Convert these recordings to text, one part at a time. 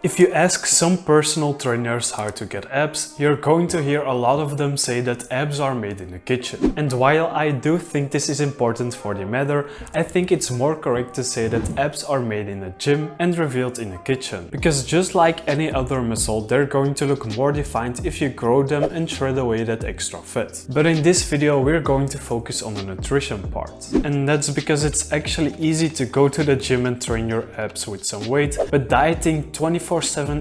If you ask some personal trainers how to get abs, you're going to hear a lot of them say that abs are made in the kitchen. And while I do think this is important for the matter, I think it's more correct to say that abs are made in the gym and revealed in the kitchen. Because just like any other muscle, they're going to look more defined if you grow them and shred away that extra fat. But in this video we're going to focus on the nutrition part. And that's because it's actually easy to go to the gym and train your abs with some weight, but dieting 24/7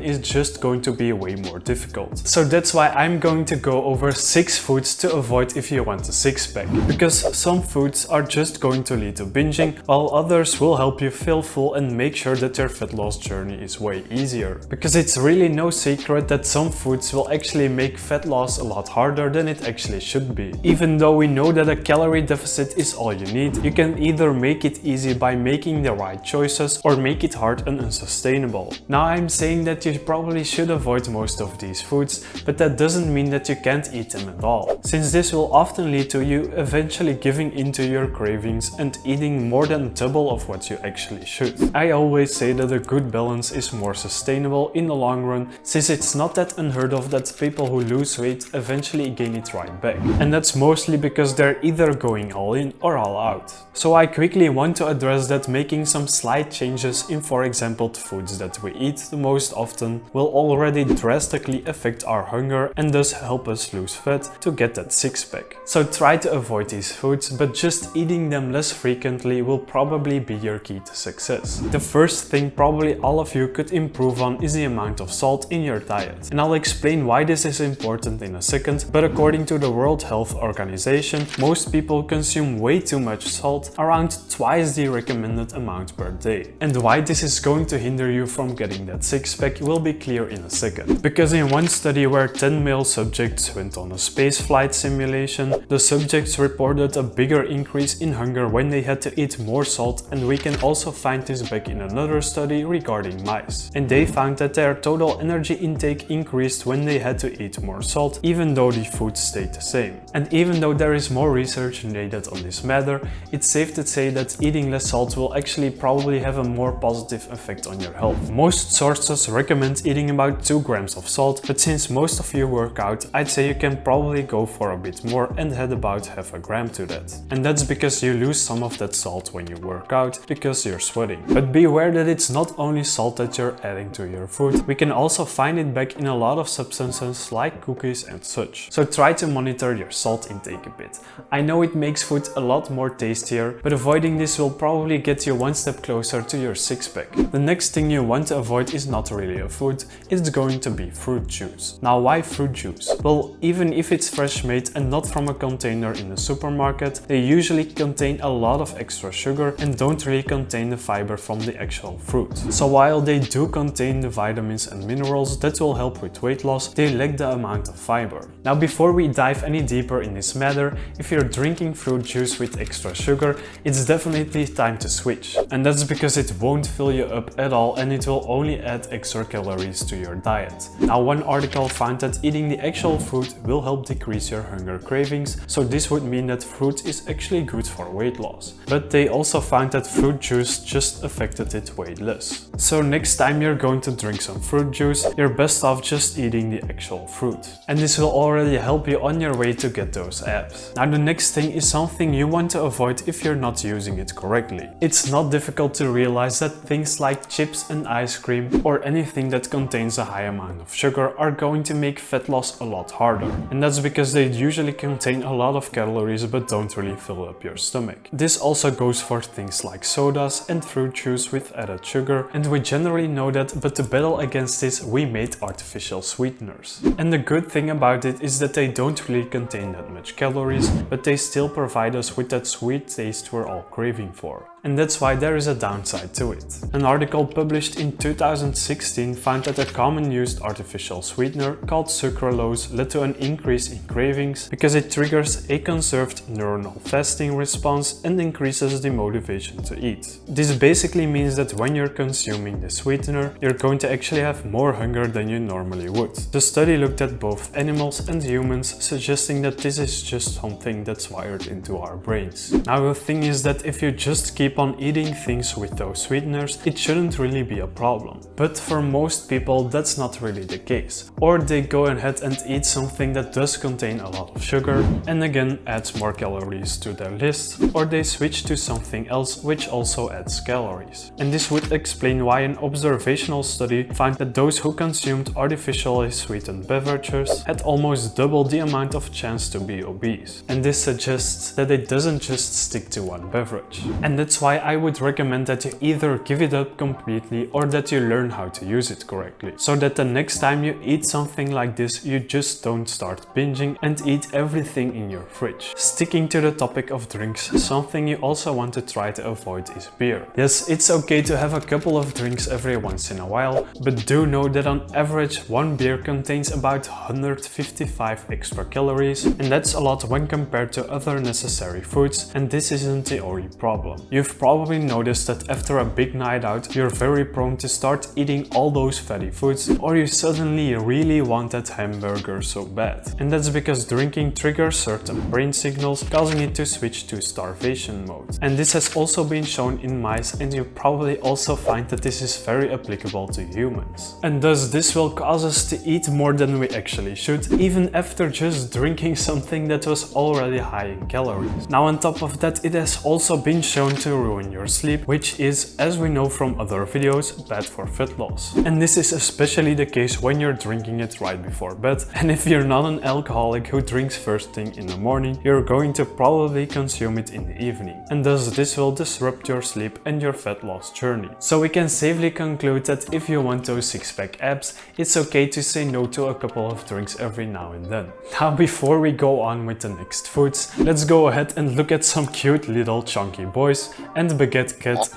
is just going to be way more difficult. So that's why I'm going to go over 6 foods to avoid if you want a six-pack. Because some foods are just going to lead to binging, while others will help you feel full and make sure that your fat loss journey is way easier. Because it's really no secret that some foods will actually make fat loss a lot harder than it actually should be. Even though we know that a calorie deficit is all you need, you can either make it easy by making the right choices or make it hard and unsustainable. Now I'm saying that you probably should avoid most of these foods, but that doesn't mean that you can't eat them at all, since this will often lead to you eventually giving into your cravings and eating more than double of what you actually should. I always say that a good balance is more sustainable in the long run, since it's not that unheard of that people who lose weight eventually gain it right back. And that's mostly because they're either going all in or all out. So I quickly want to address that making some slight changes in, for example, the foods that we eat the most often will already drastically affect our hunger and thus help us lose fat to get that six-pack. So try to avoid these foods, but just eating them less frequently will probably be your key to success. The first thing probably all of you could improve on is the amount of salt in your diet. And I'll explain why this is important in a second, but according to the World Health Organization, most people consume way too much salt, around twice the recommended amount per day. And why this is going to hinder you from getting that six-pack will be clear in a second. Because in one study where 10 male subjects went on a spaceflight simulation, the subjects reported a bigger increase in hunger when they had to eat more salt, and we can also find this back in another study regarding mice. And they found that their total energy intake increased when they had to eat more salt, even though the food stayed the same. And even though there is more research needed on this matter, it's safe to say that eating less salt will actually probably have a more positive effect on your health. Most sources recommend eating about 2 grams of salt, but since most of you work out, I'd say you can probably go for a bit more and add about half a gram to that. And that's because you lose some of that salt when you work out, because you're sweating. But be aware that it's not only salt that you're adding to your food, we can also find it back in a lot of substances like cookies and such. So try to monitor your salt intake a bit. I know it makes food a lot more tastier, but avoiding this will probably get you one step closer to your six-pack. The next thing you want to avoid is not really a food, it's going to be fruit juice. Now why fruit juice? Well, even if it's fresh made and not from a container in the supermarket, they usually contain a lot of extra sugar and don't really contain the fiber from the actual fruit. So while they do contain the vitamins and minerals that will help with weight loss, they lack the amount of fiber. Now before we dive any deeper in this matter, if you're drinking fruit juice with extra sugar, it's definitely time to switch. And that's because it won't fill you up at all and it will only add extra calories to your diet. Now one article found that eating the actual fruit will help decrease your hunger cravings, so this would mean that fruit is actually good for weight loss. But they also found that fruit juice just affected it way less. So next time you're going to drink some fruit juice, you're best off just eating the actual fruit. And this will already help you on your way to get those abs. Now the next thing is something you want to avoid if you're not using it correctly. It's not difficult to realize that things like chips and ice cream or anything that contains a high amount of sugar are going to make fat loss a lot harder. And that's because they usually contain a lot of calories but don't really fill up your stomach. This also goes for things like sodas and fruit juice with added sugar, and we generally know that, but to battle against this we made artificial sweeteners. And the good thing about it is that they don't really contain that much calories, but they still provide us with that sweet taste we're all craving for. And that's why there is a downside to it. An article published in 2016 found that a common used artificial sweetener called sucralose led to an increase in cravings because it triggers a conserved neuronal fasting response and increases the motivation to eat. This basically means that when you're consuming the sweetener, you're going to actually have more hunger than you normally would. The study looked at both animals and humans, suggesting that this is just something that's wired into our brains. Now the thing is that if you just keep keep on eating things with those sweeteners, it shouldn't really be a problem. But for most people that's not really the case. Or they go ahead and eat something that does contain a lot of sugar and again adds more calories to their list, or they switch to something else which also adds calories. And this would explain why an observational study found that those who consumed artificially sweetened beverages had almost double the amount of chance to be obese. And this suggests that it doesn't just stick to one beverage. And that's why I would recommend that you either give it up completely or that you learn how to use it correctly, so that the next time you eat something like this you just don't start binging and eat everything in your fridge. Sticking to the topic of drinks, something you also want to try to avoid is beer. Yes, it's okay to have a couple of drinks every once in a while, but do know that on average one beer contains about 155 extra calories, and that's a lot when compared to other necessary foods, and this isn't the only problem. You've probably noticed that after a big night out you're very prone to start eating all those fatty foods, or you suddenly really want that hamburger so bad. And that's because drinking triggers certain brain signals, causing it to switch to starvation mode. And this has also been shown in mice, and you probably also find that this is very applicable to humans. And thus this will cause us to eat more than we actually should, even after just drinking something that was already high in calories. Now on top of that, it has also been shown to ruin your sleep, which is, as we know from other videos, bad for fat loss. And this is especially the case when you're drinking it right before bed, and if you're not an alcoholic who drinks first thing in the morning, you're going to probably consume it in the evening, and thus this will disrupt your sleep and your fat loss journey. So we can safely conclude that if you want those six-pack abs, it's okay to say no to a couple of drinks every now and then. Now before we go on with the next foods, let's go ahead and look at some cute little chunky boys and Baguette Cat.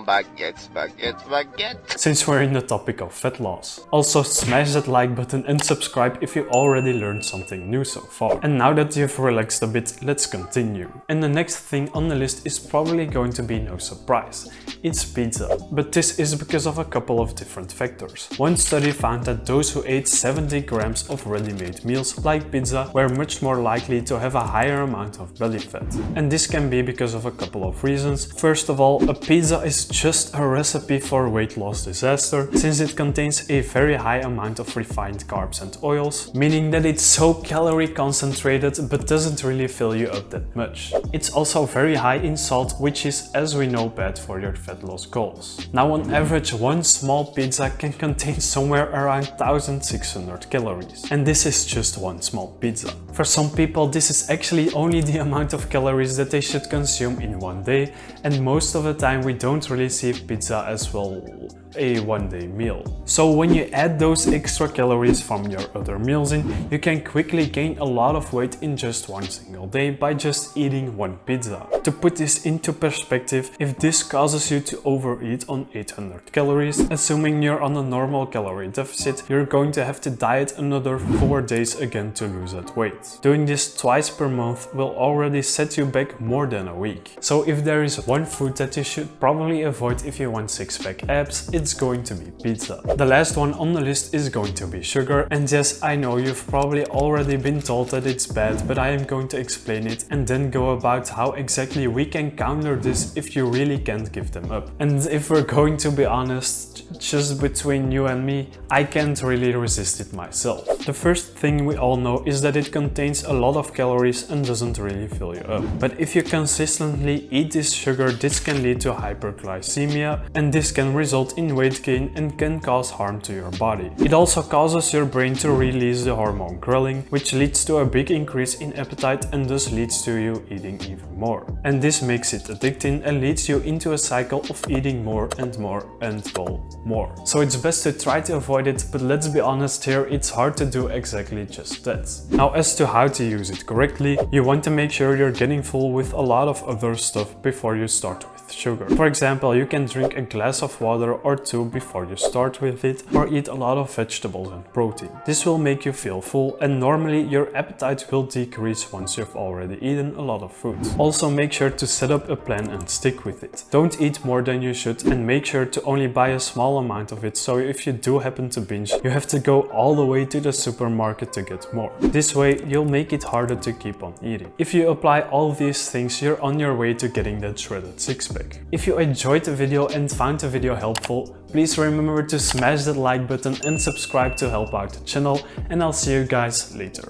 Baguettes, baguettes, baguettes. Since we're in the topic of fat loss. Also smash that like button and subscribe if you already learned something new so far. And now that you've relaxed a bit, let's continue. And the next thing on the list is probably going to be no surprise. It's pizza. But this is because of a couple of different factors. One study found that those who ate 70 grams of ready-made meals like pizza were much more likely to have a higher amount of belly fat. And this can be because of a couple of reasons. First of all, a pizza is just a recipe for weight loss disaster, since it contains a very high amount of refined carbs and oils, meaning that it's so calorie concentrated but doesn't really fill you up that much. It's also very high in salt, which is, as we know, bad for your fat loss goals. Now on average, one small pizza can contain somewhere around 1600 calories, and this is just one small pizza. For some people this is actually only the amount of calories that they should consume in one day, and most of the time we don't really see pizza as well a one-day meal. So when you add those extra calories from your other meals in, you can quickly gain a lot of weight in just one single day by just eating one pizza. To put this into perspective, if this causes you to overeat on 800 calories, assuming you're on a normal calorie deficit, you're going to have to diet another 4 days again to lose that weight. Doing this twice per month will already set you back more than a week. So if there is one food that you should probably avoid if you want six-pack abs, it's going to be pizza. The last one on the list is going to be sugar, and yes, I know you've probably already been told that it's bad, but I am going to explain it and then go about how exactly we can counter this if you really can't give them up. And if we're going to be honest, just between you and me, I can't really resist it myself. The first thing we all know is that it contains a lot of calories and doesn't really fill you up. But if you consistently eat this sugar, this can lead to hyperglycemia, and this can result in weight gain and can cause harm to your body. It also causes your brain to release the hormone ghrelin, which leads to a big increase in appetite and thus leads to you eating even more. And this makes it addicting and leads you into a cycle of eating more and more and well, more. So it's best to try to avoid it, but let's be honest here, it's hard to do exactly just that. Now as to how to use it correctly, you want to make sure you're getting full with a lot of other stuff before you start with with sugar. For example, you can drink a glass of water or two before you start with it, or eat a lot of vegetables and protein. This will make you feel full, and normally your appetite will decrease once you've already eaten a lot of food. Also, make sure to set up a plan and stick with it. Don't eat more than you should, and make sure to only buy a small amount of it, so if you do happen to binge, you have to go all the way to the supermarket to get more. This way, you'll make it harder to keep on eating. If you apply all these things, you're on your way to getting that shredded six-pack. If you enjoyed the video and found the video helpful, please remember to smash that like button and subscribe to help out the channel, and I'll see you guys later.